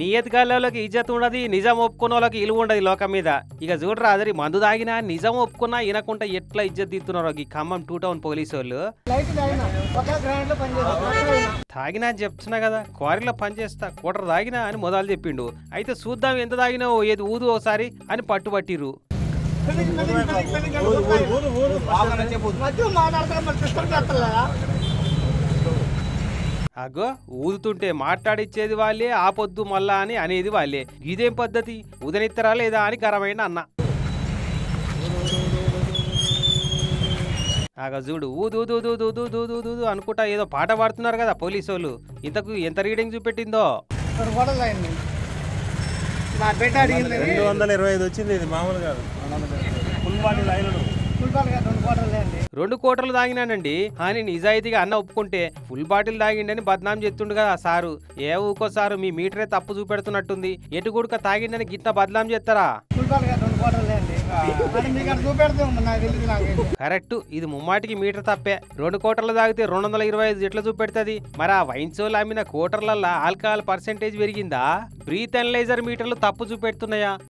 నియతగాళ్ళకి ఇజ్జత్ ఉండదు, నిజం ఒప్పుకున్న వాళ్ళకి ఇలువ ఉండదు లోకం మీద. ఇక చూడరా అదరి మందు తాగినా నిజం ఒప్పుకున్నా వినకుండా ఎట్లా ఇజ్జత్ తీస్తున్నారు ఈ ఖమ్మం 2 టౌన్ పోలీసు వాళ్ళు. తాగినా అని చెప్తున్నా కదా, క్వారీలో పనిచేస్తా కూటర్ తాగినా అని మొదలు చెప్పిండు. అయితే చూద్దాం ఎంత తాగినావు, ఏది ఊదు ఒకసారి అని పట్టుబట్టిర్రు. అగో ఊదుతుంటే మాట్లాడిచ్చేది వాళ్ళే, ఆపొద్దు మళ్ళా అని అనేది వాళ్ళే. ఇదేం పద్ధతి, ఉదనిత్తరా లేదా అని గరమైన అన్న. ఆగ చూడు ఊదు ఊదు ఊదు ఊదు ఊదు ఊదు అనుకుంటా ఏదో పాట పాడుతున్నారు కదా పోలీసు వాళ్ళు. ఇంతకు ఎంత రీడింగ్ చూపెట్టిందో. 225 వచ్చింది, ఇది మామూలు కాదు. 2 కోటర్లు తాగినానండి అని నిజాయితీగా అన్న ఒప్పుకుంటే ఫుల్ బాటిల్ తాగిండని బద్నాం చెప్తుండు కదా సారు. ఏ ఊకో సారు మీ మీటరే తప్పు చూపెడుతున్నట్టుంది, ఎటు గుడక తాగిండని గిట్ట బద్నాం చేస్తారా? కరెక్ట్, ఇది ముమ్మాటికి మీటర్ తప్పే. 2 కోటర్లు తాగితే 225 ఎట్లా చూపెడుతుంది? మరి ఆ వైన్ సోల్ అమ్మిన కోటర్లల్లో ఆల్కహాల్ పర్సెంటేజ్ పెరిగిందా? బ్రీత్ అనలైజర్ మీటర్లు తప్పు చూపెడుతున్నాయా?